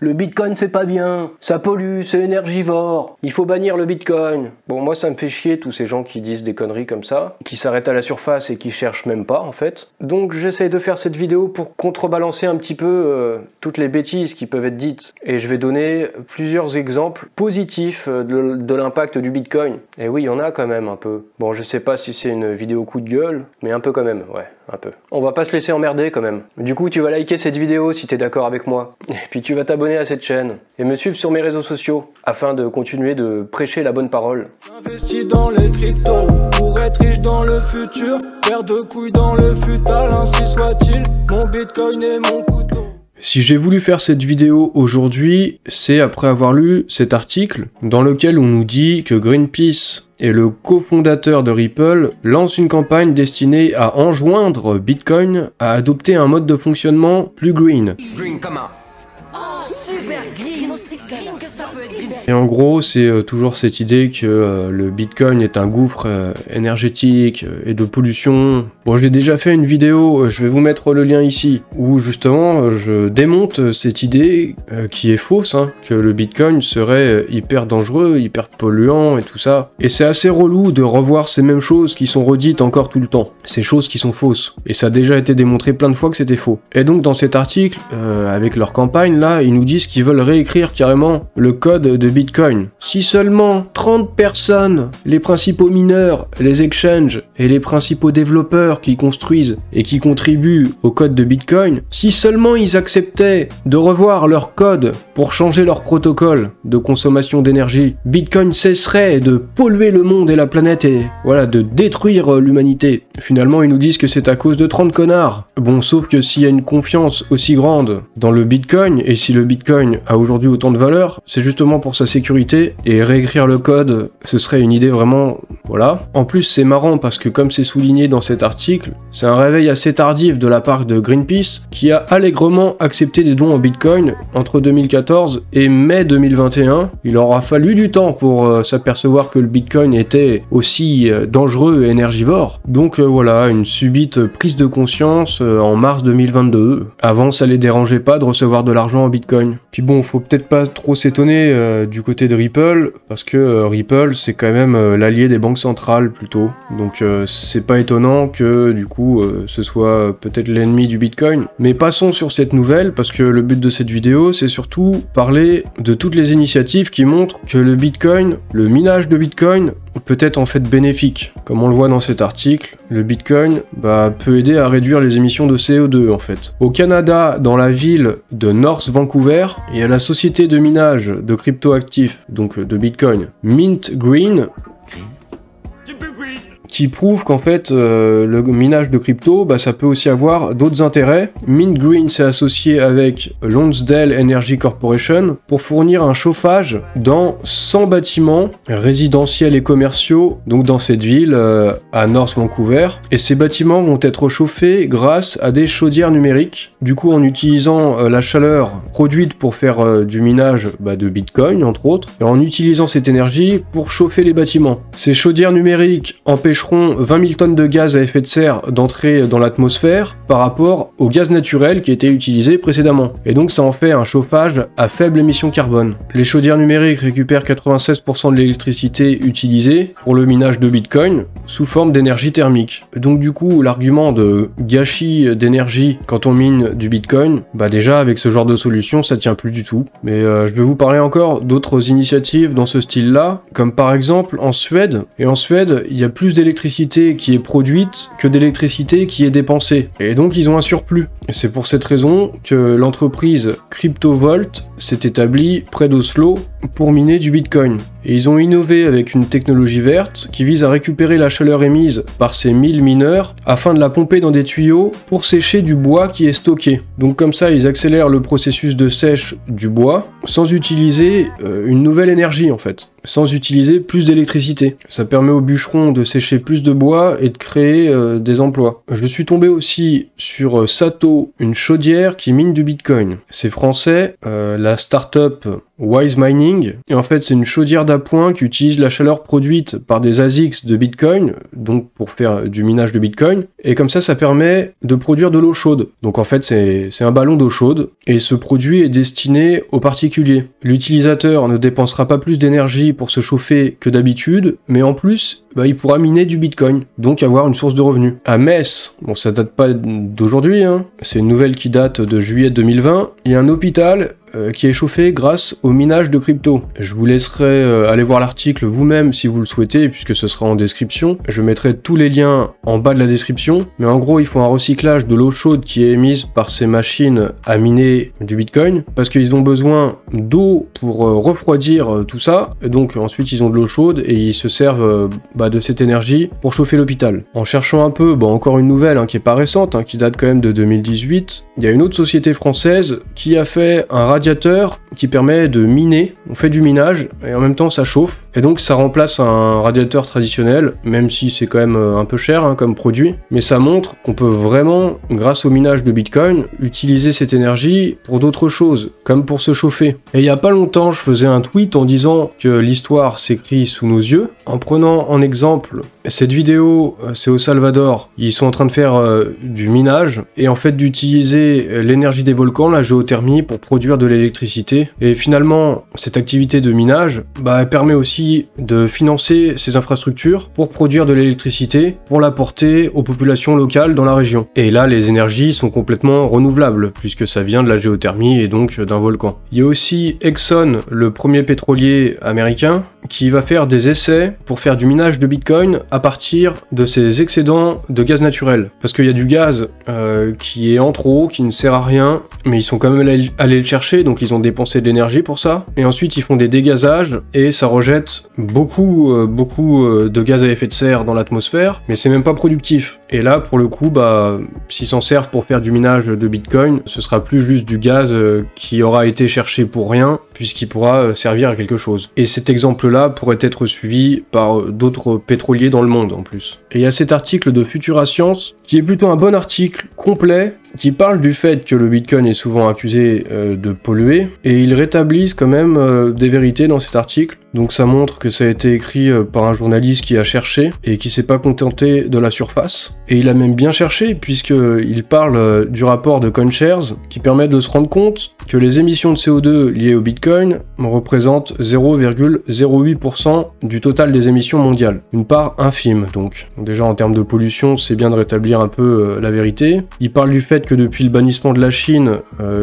le bitcoin c'est pas bien, ça pollue, c'est énergivore, il faut bannir le bitcoin. Bon, moi ça me fait chier tous ces gens qui disent des conneries comme ça, qui s'arrêtent à la surface et qui cherchent même pas en fait. Donc j'essaie de faire cette vidéo pour contrebalancer un petit peu toutes les bêtises qui peuvent être dites. Et je vais donner plusieurs exemples positifs de l'impact du bitcoin. Et oui, il y en a quand même un peu. Bon, je sais pas si c'est une vidéo coup de gueule, mais un peu quand même, ouais, un peu. On va pas se laisser emmerder quand même. Du coup, tu vas liker cette vidéo si t'es d'accord avec moi. Et puis tu vas t'abonner à cette chaîne. Et me suivre sur mes réseaux sociaux, afin de continuer de prêcher la bonne parole. Investi dans les cryptos, pour être riche dans le futur, paire de couilles dans le futal, ainsi soit-il, mon bitcoin est mon couteau. Si j'ai voulu faire cette vidéo aujourd'hui, c'est après avoir lu cet article dans lequel on nous dit que Greenpeace et le cofondateur de Ripple lance une campagne destinée à enjoindre Bitcoin à adopter un mode de fonctionnement plus green. Green comment? Oh, super green, aussi green que ça peut être green. Et en gros, c'est toujours cette idée que le Bitcoin est un gouffre énergétique et de pollution. Bon, j'ai déjà fait une vidéo, je vais vous mettre le lien ici, où justement je démonte cette idée qui est fausse, hein, que le Bitcoin serait hyper dangereux, hyper polluant et tout ça. Et c'est assez relou de revoir ces mêmes choses qui sont redites encore tout le temps. Ces choses qui sont fausses. Et ça a déjà été démontré plein de fois que c'était faux. Et donc dans cet article, avec leur campagne là, ils nous disent qu'ils veulent réécrire carrément le code de Bitcoin. Si seulement 30 personnes, les principaux mineurs, les exchanges et les principaux développeurs qui construisent et qui contribuent au code de Bitcoin, si seulement ils acceptaient de revoir leur code pour changer leur protocole de consommation d'énergie, Bitcoin cesserait de polluer le monde et la planète et voilà, de détruire l'humanité. Finalement, ils nous disent que c'est à cause de 30 connards. Bon, sauf que s'il y a une confiance aussi grande dans le Bitcoin, et si le Bitcoin a aujourd'hui autant de valeur, c'est justement pour sa sécurité, et réécrire le code, ce serait une idée vraiment... voilà. En plus, c'est marrant parce que comme c'est souligné dans cet article, c'est un réveil assez tardif de la part de Greenpeace, qui a allègrement accepté des dons en Bitcoin entre 2014 et mai 2021. Il aura fallu du temps pour s'apercevoir que le Bitcoin était aussi dangereux et énergivore. Donc voilà, une subite prise de conscience en mars 2022. Avant, ça les dérangeait pas de recevoir de l'argent en Bitcoin. Puis bon, faut peut-être pas trop s'étonner du côté de Ripple, parce que Ripple, c'est quand même l'allié des banques centrales plutôt. Donc c'est pas étonnant que du coup, ce soit peut-être l'ennemi du Bitcoin. Mais passons sur cette nouvelle, parce que le but de cette vidéo, c'est surtout parler de toutes les initiatives qui montrent que le Bitcoin, le minage de Bitcoin, peut être en fait bénéfique. Comme on le voit dans cet article, le Bitcoin peut aider à réduire les émissions de CO2 en fait. Au Canada, dans la ville de North Vancouver, il y a la société de minage de cryptoactifs, donc de Bitcoin, Mint Green, qui prouve qu'en fait le minage de crypto, ça peut aussi avoir d'autres intérêts. Mint Green s'est associé avec Lonsdale Energy Corporation pour fournir un chauffage dans 100 bâtiments résidentiels et commerciaux, donc dans cette ville à North Vancouver. Et ces bâtiments vont être chauffés grâce à des chaudières numériques, du coup en utilisant la chaleur produite pour faire du minage de Bitcoin entre autres, et en utilisant cette énergie pour chauffer les bâtiments. Ces chaudières numériques empêcheront 20 000 tonnes de gaz à effet de serre d'entrer dans l'atmosphère par rapport au gaz naturel qui était utilisé précédemment. Et donc ça en fait un chauffage à faible émission carbone. Les chaudières numériques récupèrent 96% de l'électricité utilisée pour le minage de Bitcoin sous forme d'énergie thermique. Donc du coup, l'argument de gâchis d'énergie quand on mine du Bitcoin, déjà avec ce genre de solution, ça tient plus du tout. Mais je vais vous parler encore d'autres initiatives dans ce style-là, comme par exemple en Suède. Et en Suède, il y a plus d'électricité qui est produite que d'électricité qui est dépensée. Et donc ils ont un surplus. Et c'est pour cette raison que l'entreprise CryptoVolt s'est établie près d'Oslo pour miner du Bitcoin. Et ils ont innové avec une technologie verte qui vise à récupérer la chaleur émise par ces 1000 mineurs afin de la pomper dans des tuyaux pour sécher du bois qui est stocké. Donc comme ça, ils accélèrent le processus de sèche du bois sans utiliser une nouvelle énergie en fait, sans utiliser plus d'électricité. Ça permet aux bûcherons de sécher plus de bois et de créer des emplois. Je suis tombé aussi sur Sato, une chaudière qui mine du Bitcoin. C'est français, la start-up Wise Mining. Et en fait, c'est une chaudière d'appoint qui utilise la chaleur produite par des ASICs de Bitcoin, donc pour faire du minage de Bitcoin. Et comme ça permet de produire de l'eau chaude. Donc en fait, c'est un ballon d'eau chaude. Et ce produit est destiné aux particuliers. L'utilisateur ne dépensera pas plus d'énergie pour se chauffer que d'habitude, mais en plus, il pourra miner du Bitcoin, donc avoir une source de revenus. À Metz, bon ça date pas d'aujourd'hui, hein, c'est une nouvelle qui date de juillet 2020, il y a un hôpital qui est chauffé grâce au minage de crypto. Je vous laisserai aller voir l'article vous-même si vous le souhaitez, puisque ce sera en description. Je mettrai tous les liens en bas de la description, mais en gros ils font un recyclage de l'eau chaude qui est émise par ces machines à miner du Bitcoin, parce qu'ils ont besoin d'eau pour refroidir tout ça, et donc ensuite ils ont de l'eau chaude et ils se servent de cette énergie pour chauffer l'hôpital. En cherchant un peu, encore une nouvelle qui est pas récente, qui date quand même de 2018, il y a une autre société française qui a fait un radiateur qui permet de miner, on fait du minage et en même temps ça chauffe, et donc ça remplace un radiateur traditionnel, même si c'est quand même un peu cher comme produit, mais ça montre qu'on peut vraiment, grâce au minage de Bitcoin, utiliser cette énergie pour d'autres choses, comme pour se chauffer. Et il y a pas longtemps, je faisais un tweet en disant que l'histoire s'écrit sous nos yeux, en prenant en exemple cette vidéo, c'est au Salvador, ils sont en train de faire du minage, et en fait d'utiliser l'énergie des volcans, la géothermie, pour produire de l'électricité. Et finalement, cette activité de minage, elle permet aussi de financer ces infrastructures pour produire de l'électricité, pour l'apporter aux populations locales dans la région. Et là, les énergies sont complètement renouvelables, puisque ça vient de la géothermie et donc d'un volcan. Il y a aussi Exxon, le premier pétrolier américain, qui va faire des essais pour faire du minage de Bitcoin à partir de ses excédents de gaz naturel. Parce qu'il y a du gaz qui est en trop, qui ne sert à rien, mais ils sont quand même allés le chercher, donc ils ont dépensé de l'énergie pour ça. Et ensuite ils font des dégazages, et ça rejette beaucoup de gaz à effet de serre dans l'atmosphère, mais c'est même pas productif. Et là, pour le coup, s'ils s'en servent pour faire du minage de Bitcoin, ce sera plus juste du gaz qui aura été cherché pour rien, puisqu'il pourra servir à quelque chose. Et cet exemple-là pourrait être suivi par d'autres pétroliers dans le monde en plus. Et il y a cet article de Futura Science, qui est plutôt un bon article, complet, qui parle du fait que le Bitcoin est souvent accusé de polluer, et ils rétablissent quand même des vérités dans cet article. Donc ça montre que ça a été écrit par un journaliste qui a cherché, et qui s'est pas contenté de la surface. Et il a même bien cherché, puisqu'il parle du rapport de CoinShares, qui permet de se rendre compte que les émissions de CO2 liées au Bitcoin représentent 0,08% du total des émissions mondiales. Une part infime donc. Déjà en termes de pollution, c'est bien de rétablir un peu la vérité. Il parle du fait que depuis le bannissement de la Chine,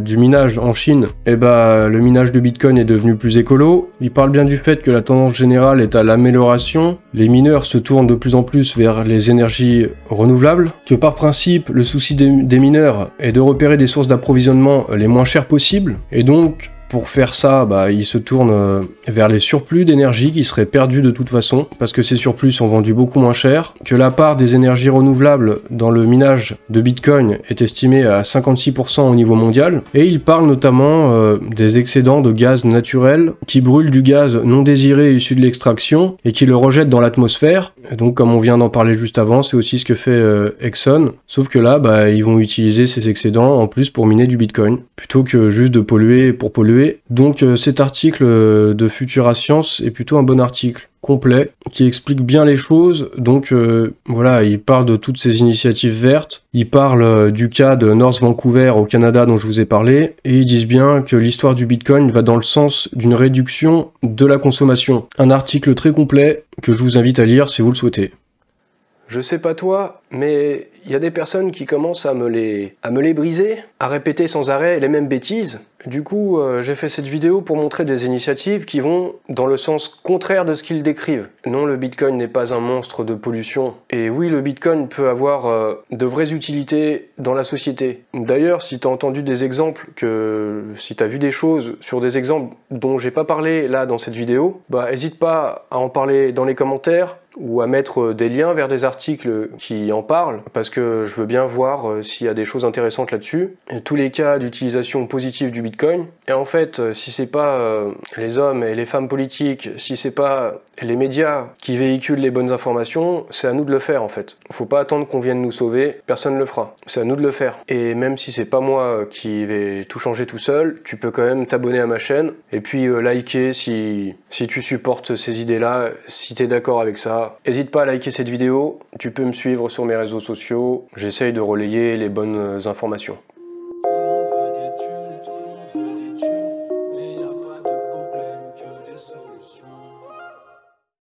du minage en Chine, le minage de Bitcoin est devenu plus écolo. Il parle bien du fait que la tendance générale est à l'amélioration. Les mineurs se tournent de plus en plus vers les énergies renouvelables. Que par principe, le souci des mineurs est de repérer des sources d'approvisionnement les moins chères possibles. Et donc, pour faire ça, ils se tournent vers les surplus d'énergie qui seraient perdus de toute façon, parce que ces surplus sont vendus beaucoup moins cher, que la part des énergies renouvelables dans le minage de Bitcoin est estimée à 56% au niveau mondial, et il parle notamment des excédents de gaz naturel qui brûlent du gaz non désiré issu de l'extraction et qui le rejettent dans l'atmosphère. Et donc comme on vient d'en parler juste avant, c'est aussi ce que fait Exxon, sauf que là, ils vont utiliser ces excédents en plus pour miner du Bitcoin, plutôt que juste de polluer pour polluer. Donc cet article de Futura Science est plutôt un bon article complet qui explique bien les choses. Donc voilà, il parle de toutes ces initiatives vertes, il parle du cas de North Vancouver au Canada dont je vous ai parlé, et ils disent bien que l'histoire du Bitcoin va dans le sens d'une réduction de la consommation. Un article très complet que je vous invite à lire si vous le souhaitez. Je sais pas toi, mais il y a des personnes qui commencent à me les briser, à répéter sans arrêt les mêmes bêtises. Du coup, j'ai fait cette vidéo pour montrer des initiatives qui vont dans le sens contraire de ce qu'ils décrivent. Non, le Bitcoin n'est pas un monstre de pollution. Et oui, le Bitcoin peut avoir de vraies utilités dans la société. D'ailleurs, si t'as entendu des exemples, si t'as vu des choses sur des exemples dont j'ai pas parlé là dans cette vidéo, hésite pas à en parler dans les commentaires. ou à mettre des liens vers des articles qui en parlent, parce que je veux bien voir s'il y a des choses intéressantes là-dessus. Tous les cas d'utilisation positive du Bitcoin. Et en fait, si c'est pas les hommes et les femmes politiques, si c'est pas les médias qui véhiculent les bonnes informations, c'est à nous de le faire en fait. Faut pas attendre qu'on vienne nous sauver, personne ne le fera. C'est à nous de le faire. Et même si c'est pas moi qui vais tout changer tout seul, tu peux quand même t'abonner à ma chaîne et puis liker si tu supportes ces idées-là, si tu es d'accord avec ça. N'hésite pas à liker cette vidéo, tu peux me suivre sur mes réseaux sociaux, j'essaye de relayer les bonnes informations.